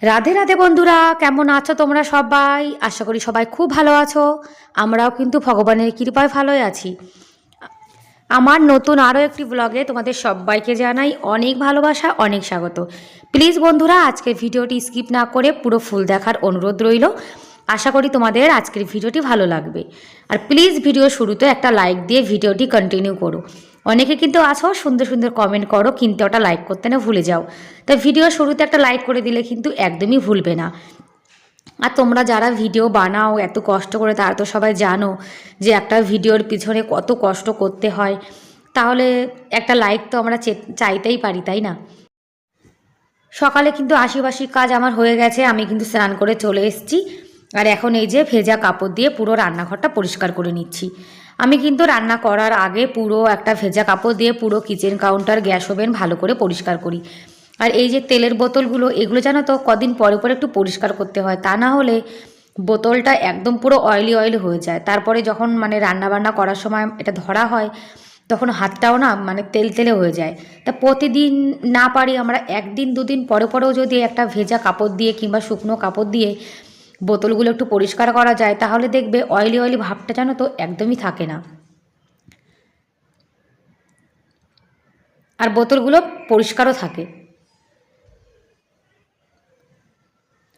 রাধে রাধে বন্ধুরা, কেমন আছো তোমরা সবাই? আশা করি সবাই খুব ভালো আছো। আমরাও কিন্তু ভগবানের কৃপায় ভালোই আছি। আমার নতুন আরও একটি ব্লগে তোমাদের সবাইকে জানাই অনেক ভালোবাসা, অনেক স্বাগত। প্লিজ বন্ধুরা, আজকের ভিডিওটি স্কিপ না করে পুরো ফুল দেখার অনুরোধ রইল। আশা করি তোমাদের আজকের ভিডিওটি ভালো লাগবে। আর প্লিজ ভিডিও শুরুতে একটা লাইক দিয়ে ভিডিওটি কন্টিনিউ করো। অনেকে কিন্তু আছো সুন্দর সুন্দর কমেন্ট করো, কিন্তু ওটা লাইক করতে না ভুলে যাও। তো ভিডিও শুরুতে একটা লাইক করে দিলে কিন্তু একদমই ভুলবে না। আর তোমরা যারা ভিডিও বানাও এত কষ্ট করে, তারা তো সবাই জানো যে একটা ভিডিওর পিছনে কত কষ্ট করতে হয়। তাহলে একটা লাইক তো আমরা চাইতেই পারি, তাই না? সকালে কিন্তু আশিবাসি কাজ আমার হয়ে গেছে, আমি কিন্তু স্নান করে চলে এসেছি। আর এখন এই যে ভেজা কাপড় দিয়ে পুরো রান্নাঘরটা পরিষ্কার করে নিচ্ছি। আমি কিন্তু রান্না করার আগে পুরো একটা ভেজা কাপড় দিয়ে পুরো কিচেন কাউন্টার, গ্যাস ওভেন ভালো করে পরিষ্কার করি। আর এই যে তেলের বোতলগুলো, এগুলো জানো তো কদিন পরে পরে একটু পরিষ্কার করতে হয়, তা না হলে বোতলটা একদম পুরো অয়েলি অয়েলি হয়ে যায়। তারপরে যখন রান্নাবান্না করার সময় এটা ধরা হয়, তখন হাতটাও না তেল তেলে হয়ে যায়। তা প্রতিদিন না পারি আমরা একদিন দুদিন পরে পরেও যদি একটা ভেজা কাপড় দিয়ে কিংবা শুকনো কাপড় দিয়ে বোতলগুলো একটু পরিষ্কার করা যায়, তাহলে দেখবে অয়েলি অয়েলি ভাবটা জানো তো একদমই থাকে না। আর বোতলগুলো পরিষ্কারও থাকে।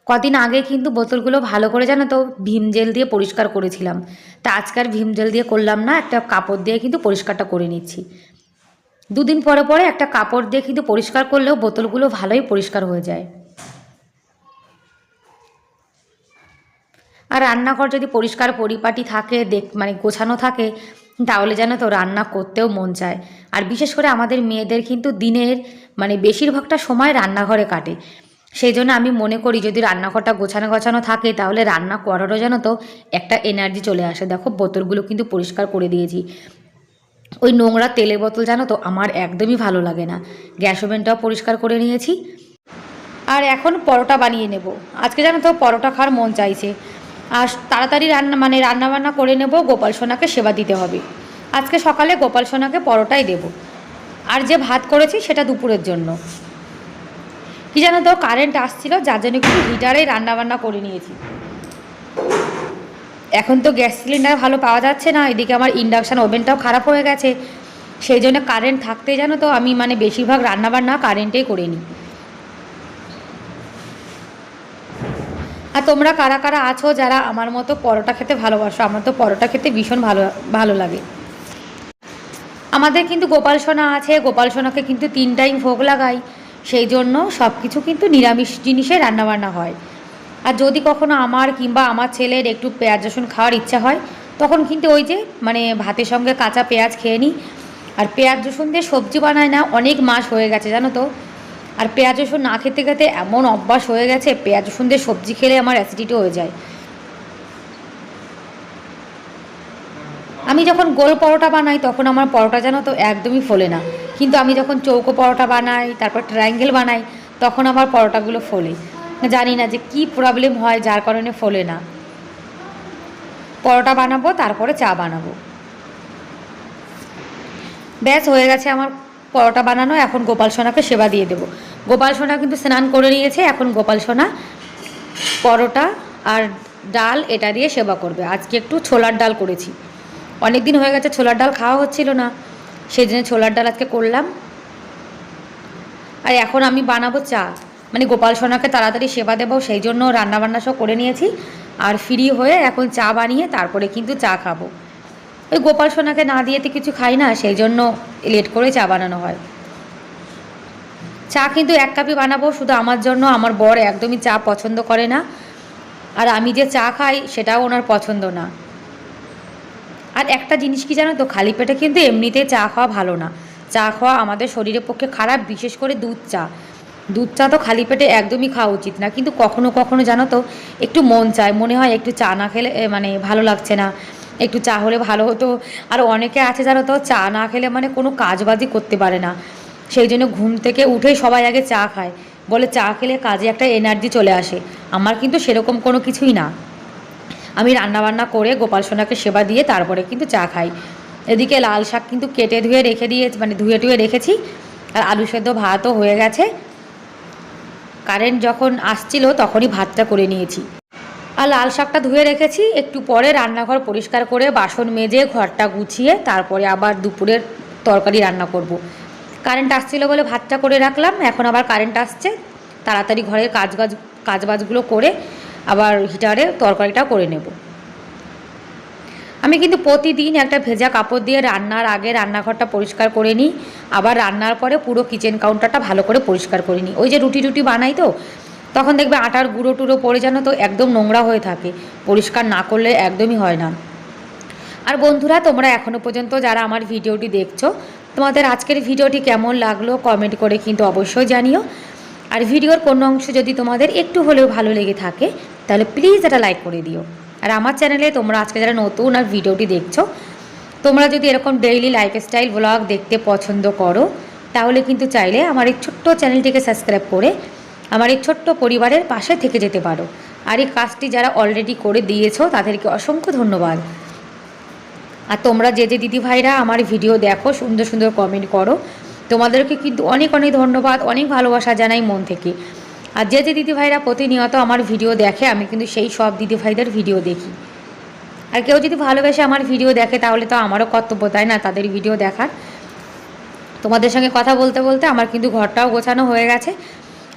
কদিন আগে কিন্তু বোতলগুলো ভালো করে জানো তো ভীম জেল দিয়ে পরিষ্কার করেছিলাম। তা আজকাল ভীম জেল দিয়ে করলাম না, একটা কাপড় দিয়ে কিন্তু পরিষ্কারটা করে নিচ্ছি। দুদিন পরে পরে একটা কাপড় দিয়ে কিন্তু পরিষ্কার করলেও বোতলগুলো ভালোই পরিষ্কার হয়ে যায়। আর রান্নাঘর যদি পরিষ্কার পরিপাটি থাকে, গোছানো থাকে, তাহলে যেন তো রান্না করতেও মন চায়। আর বিশেষ করে আমাদের মেয়েদের কিন্তু দিনের বেশিরভাগটা সময় রান্নাঘরে কাটে। সেই জন্য আমি মনে করি যদি রান্নাঘরটা গোছানো গোছানো থাকে, তাহলে রান্না করারও যেন তো একটা এনার্জি চলে আসে। দেখো বোতলগুলো কিন্তু পরিষ্কার করে দিয়েছি। ওই নোংরা তেলের বোতল জানো তো আমার একদমই ভালো লাগে না। গ্যাস ওভেনটাও পরিষ্কার করে নিয়েছি। আর এখন পরোটা বানিয়ে নেব। আজকে জানো তো পরোটা খাওয়ার মন চাইছে। আর তাড়াতাড়ি রান্নাবান্না করে নেব, গোপাল সোনাকে সেবা দিতে হবে। আজকে সকালে গোপাল সোনাকে পরোটাই দেব। আর যে ভাত করেছি সেটা দুপুরের জন্য। কি জানো তো, কারেন্ট আসছিল, যার জন্য কিন্তু হিটারেই রান্নাবান্না করে নিয়েছি। এখন তো গ্যাস সিলিন্ডার ভালো পাওয়া যাচ্ছে না, এদিকে আমার ইন্ডাকশান ওভেনটাও খারাপ হয়ে গেছে। সেই জন্য কারেন্ট থাকতেই জানো তো আমি বেশিরভাগ রান্নাবান্না কারেন্টেই করে নিই। আর তোমরা কারা কারা আছো যারা আমার মতো পরোটা খেতে ভালোবাসো? আমার তো পরোটা খেতে ভীষণ ভালো ভালো লাগে। আমাদের কিন্তু গোপাল সোনা আছে, গোপাল সোনাকে কিন্তু 3 টাইম ভোগ লাগাই। সেই জন্য সব কিছু কিন্তু নিরামিষ জিনিসে রান্নাবান্না হয়। আর যদি কখনো আমার কিংবা আমার ছেলের একটু পেঁয়াজ রসুন খাওয়ার ইচ্ছা হয়, তখন কিন্তু ওই যে ভাতের সঙ্গে কাঁচা পেঁয়াজ খেয়ে নিই। আর পেঁয়াজ রসুন দিয়ে সবজি বানায় না অনেক মাস হয়ে গেছে জানো তো। আর পেঁয়াজ রসুন না খেতে খেতে এমন অভ্যাস হয়ে গেছে, পেঁয়াজ রসুন দিয়ে সবজি খেলে আমার অ্যাসিডিটি হয়ে যায়। আমি যখন গোল পরোটা বানাই তখন আমার পরোটা জানো তো একদমই ফোলে না। কিন্তু আমি যখন চৌকো পরোটা বানাই, তারপর ট্রায়াঙ্গেল বানাই, তখন আমার পরোটাগুলো ফোলে। জানি না যে কী প্রবলেম হয় যার কারণে ফোলে না। পরোটা বানাবো, তারপরে চা বানাবো। ব্যাস হয়ে গেছে আমার পরোটা বানানো। এখন গোপাল সোনাকে সেবা দিয়ে দেবো। গোপাল সোনা কিন্তু স্নান করে নিয়েছে। এখন গোপাল সোনা পরোটা আর ডাল এটা দিয়ে সেবা করবে। আজকে একটু ছোলার ডাল করেছি, অনেক দিন হয়ে গেছে ছোলার ডাল খাওয়া হচ্ছিল না, সেই জন্য ছোলার ডাল আজকে করলাম। আর এখন আমি বানাবো চা, গোপাল সোনাকে তাড়াতাড়ি সেবা দেবো, সেই জন্য রান্নাবান্না সব করে নিয়েছি। আর ফ্রি হয়ে এখন চা বানিয়ে তারপরে কিন্তু চা খাবো। ওই গোপাল সোনাকে না দিয়েতে কিছু খাই না, সেই জন্য লেট করে চা বানানো হয়। চা কিন্তু 1 কাপই বানাবো শুধু আমার জন্য। আমার বর একদমই চা পছন্দ করে না, আর আমি যে চা খাই সেটাও ওনার পছন্দ না। আর একটা জিনিস কি জানো তো, খালি পেটে কিন্তু এমনিতে চা খাওয়া ভালো না। চা খাওয়া আমাদের শরীরের পক্ষে খারাপ, বিশেষ করে দুধ চা তো খালি পেটে একদমই খাওয়া উচিত না। কিন্তু কখনো কখনো জানো তো একটু মন চায়, মনে হয় একটু চা না খেলে ভালো লাগছে না, একটু চা হলে ভালো হতো। আর অনেকে আছে জানো তো, চা না খেলে কোনো কাজবাজি করতে পারে না। সেই জন্য ঘুম থেকে উঠেই সবাই আগে চা খায়, বলে চা খেলে কাজে একটা এনার্জি চলে আসে। আমার কিন্তু সেরকম কোনো কিছুই না। আমি রান্নাবান্না করে গোপাল সোনাকে সেবা দিয়ে তারপরে কিন্তু চা খাই। এদিকে লাল শাক কিন্তু কেটে ধুয়ে রেখে দিয়ে ধুয়ে টুয়ে রেখেছি। আর আলু সেদ্ধ ভাতও হয়ে গেছে। কারেন্ট যখন আসছিল তখনই ভাতটা করে নিয়েছি। আর লাল শাকটা ধুয়ে রেখেছি, একটু পরে রান্নাঘর পরিষ্কার করে বাসন মেজে ঘরটা গুছিয়ে তারপরে আবার দুপুরের তরকারি রান্না করব। কারেন্ট আসছিলো বলে ভাতটা করে রাখলাম, এখন আবার কারেন্ট আসছে, তাড়াতাড়ি ঘরের কাজবাজগুলো করে আবার হিটারে তরকারিটাও করে নেব। আমি কিন্তু প্রতিদিন একটা ভেজা কাপড় দিয়ে রান্নার আগে রান্নাঘরটা পরিষ্কার করে নিই, আবার রান্নার পরে পুরো কিচেন কাউন্টারটা ভালো করে পরিষ্কার করে নিই। ওই যে রুটি বানাই তো, তখন দেখবে আটার গুঁড়ো টুড়ো পড়ে যেন তো একদম নোংরা হয়ে থাকে, পরিষ্কার না করলে একদমই হয় না। আর বন্ধুরা, তোমরা এখনও পর্যন্ত যারা আমার ভিডিওটি দেখছো, তোমাদের আজকের ভিডিওটি কেমন লাগলো কমেন্ট করে কিন্তু অবশ্যই জানিও। আর ভিডিওর কোনো অংশ যদি তোমাদের একটু হলেও ভালো লেগে থাকে তাহলে প্লিজ এটা লাইক করে দিও। আর আমার চ্যানেলে তোমরা আজকে যারা নতুন আর ভিডিওটি দেখছো, তোমরা যদি এরকম ডেইলি লাইফস্টাইল ব্লগ দেখতে পছন্দ করো তাহলে কিন্তু চাইলে আমার এই ছোট্ট চ্যানেলটিকে সাবস্ক্রাইব করে আমার এই ছোট্ট পরিবারের পাশে থেকে যেতে পারো। আর এই কাজটি যারা অলরেডি করে দিয়েছো তাদেরকে অসংখ্য ধন্যবাদ। আর তোমরা যে দিদিভাইরা আমার ভিডিও দেখো, সুন্দর সুন্দর কমেন্ট করো, তোমাদেরকে কিন্তু অনেক অনেক ধন্যবাদ, অনেক ভালোবাসা জানাই মন থেকে। আর যে দিদিভাইরা প্রতিনিয়ত আমার ভিডিও দেখে, আমি কিন্তু সেই সব দিদিভাইদের ভিডিও দেখি। আর কেউ যদি ভালোবেসে আমার ভিডিও দেখে তাহলে তো আমারও কর্তব্য, তাই না, তাদের ভিডিও দেখার। তোমাদের সঙ্গে কথা বলতে বলতে আমার কিন্তু ঘরটাও গোছানো হয়ে গেছে।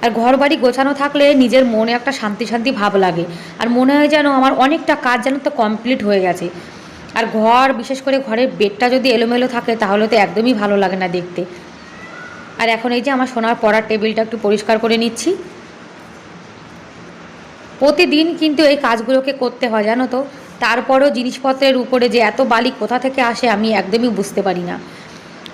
আর ঘর বাড়ি গোছানো থাকলে নিজের মনে একটা শান্তি শান্তি ভাব লাগে, আর মনে হয় যেন আমার অনেকটা কাজ যেন তো কমপ্লিট হয়ে গেছে। আর ঘর, বিশেষ করে ঘরের বেডটা যদি এলোমেলো থাকে তাহলে তো একদমই ভালো লাগে না দেখতে। আর এখন এই যে আমার সোনার পড়ার টেবিলটা একটু পরিষ্কার করে নিচ্ছি। প্রতিদিন কিন্তু এই কাজগুলোকে করতে হয় জানো তো, তারপরেও জিনিসপত্রের উপরে যে এত বালি কোথা থেকে আসে আমি একদমই বুঝতে পারি না।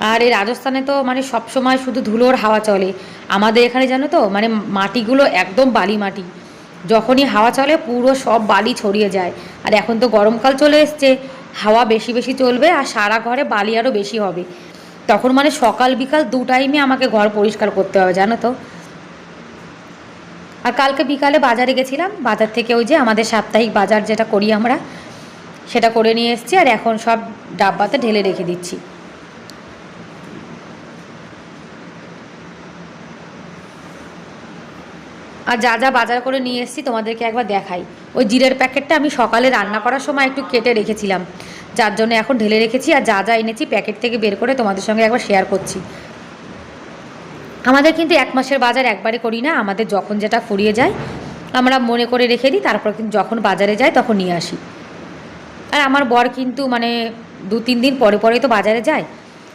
আর এই রাজস্থানে তো মানে সবসময় শুধু ধুলোর হাওয়া চলে, আমাদের এখানে জানো তো মানে মাটিগুলো একদম বালি মাটি, যখনই হাওয়া চলে পুরো সব বালি ছড়িয়ে যায়। আর এখন তো গরমকাল চলে এসছে, হাওয়া বেশি বেশি চলবে আর সারা ঘরে বালি আরও বেশি হবে, তখন মানে সকাল বিকাল দু টাইমে আমাকে ঘর পরিষ্কার করতে হবে জানো তো। আর কালকে বিকালে বাজারে গেছিলাম, বাজার থেকে ওই যে আমাদের সাপ্তাহিক বাজার যেটা করি আমরা, সেটা করে নিয়ে এসেছি। আর এখন সব ডাব্বাতে ঢেলে রেখে দিচ্ছি। আর যা যা বাজার করে নিয়ে এসেছি তোমাদেরকে একবার দেখাই। ওই জিরের প্যাকেটটা আমি সকালে রান্না করার সময় একটু কেটে রেখেছিলাম, যার জন্য এখন ঢেলে রেখেছি। আর যা যা এনেছি প্যাকেট থেকে বের করে তোমাদের সঙ্গে একবার শেয়ার করছি। আমাদের কিন্তু এক মাসের বাজার একবারে করি না, আমাদের যখন যেটা ফুরিয়ে যায় আমরা মনে করে রেখে দিই, তারপর কিন্তু যখন বাজারে যাই তখন নিয়ে আসি। আর আমার বর কিন্তু মানে 2-3 দিন পরে পরেই তো বাজারে যায়,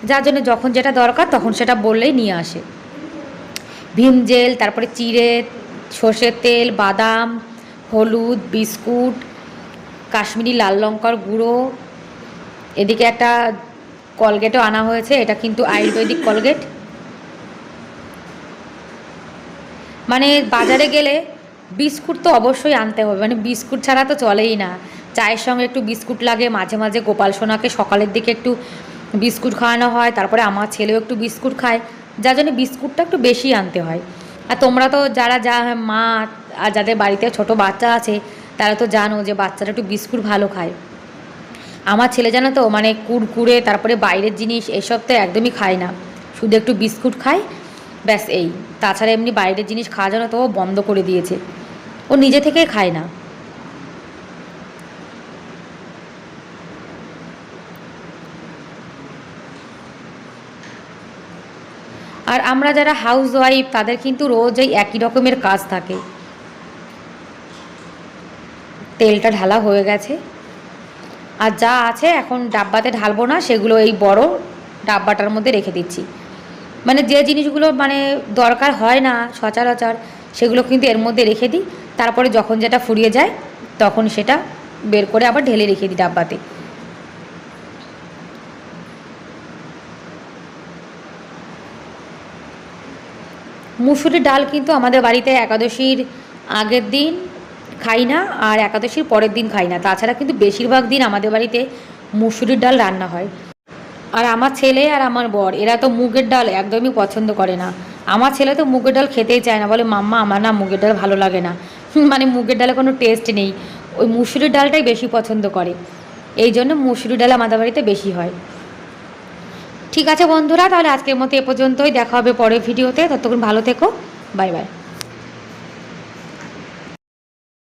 যার জন্য যখন যেটা দরকার তখন সেটা বললেই নিয়ে আসে। ভীম জেল, তারপরে চিড়ে, সর্ষের তেল, বাদাম, হলুদ, বিস্কুট, কাশ্মীরি লাল লঙ্কার গুঁড়ো, এদিকে একটা কলগেটও আনা হয়েছে, এটা কিন্তু আয়ুর্বেদিক কলগেট। মানে বাজারে গেলে বিস্কুট তো অবশ্যই আনতে হবে, মানে বিস্কুট ছাড়া তো চলেই না। চায়ের সঙ্গে একটু বিস্কুট লাগে, মাঝে মাঝে গোপাল সোনাকে সকালের দিকে একটু বিস্কুট খাওয়ানো হয়, তারপরে আমার ছেলেও একটু বিস্কুট খায়, যার জন্য বিস্কুটটা একটু বেশি আনতে হয়। আর তোমরা তো যারা মা আর যাদের বাড়িতে ছোট বাচ্চা আছে তারা তো জানো যে বাচ্চারা একটু বিস্কুট ভালো খায়। আমার ছেলে জানো তো মানে কুরকুরে, তারপরে বাইরের জিনিস এসব তো একদমই খায় না, শুধু একটু বিস্কুট খায়, ব্যাস এই। তাছাড়া এমনি বাইরের জিনিস খাওয়া যেন তো ও বন্ধ করে দিয়েছে, ও নিজে থেকেই খায় না। আর আমরা যারা হাউস ওয়াইফ তাদের কিন্তু রোজ এই একই রকমের কাজ থাকে। তেলটা ঢালা হয়ে গেছে, আর যা আছে এখন ডাব্বাতে ঢালবো না, সেগুলো এই বড় ডাব্বাটার মধ্যে রেখে দিচ্ছি। মানে যে জিনিসগুলো মানে দরকার হয় না সচরাচর সেগুলো কিন্তু এর মধ্যে রেখে দিই, তারপরে যখন যেটা ফুরিয়ে যায় তখন সেটা বের করে আবার ঢেলে রেখে দিই ডাব্বাতে। মুসুরির ডাল কিন্তু আমাদের বাড়িতে একাদশীর আগের দিন খাই না, আর একাদশীর পরের দিন খাই না, তাছাড়া কিন্তু বেশিরভাগ দিন আমাদের বাড়িতে মুসুরির ডাল রান্না হয়। আর আমার ছেলে আর আমার বর এরা তো মুগের ডাল একদমই পছন্দ করে না। আমার ছেলে তো মুগের ডাল খেতেই চায় না, বলে মাম্মা আমার না মুগের ডাল ভালো লাগে না, মানে মুগের ডালে কোনো টেস্ট নেই, ওই মুসুরির ডালটাই বেশি পছন্দ করে, এই জন্য মুসুরির ডাল আমাদের বাড়িতে বেশি হয়। ঠিক আছে বন্ধুরা, তাহলে আজকের মতো এ পর্যন্তই, দেখা হবে পরের ভিডিওতে, ততক্ষণ ভালো থেকো, বাই বাই।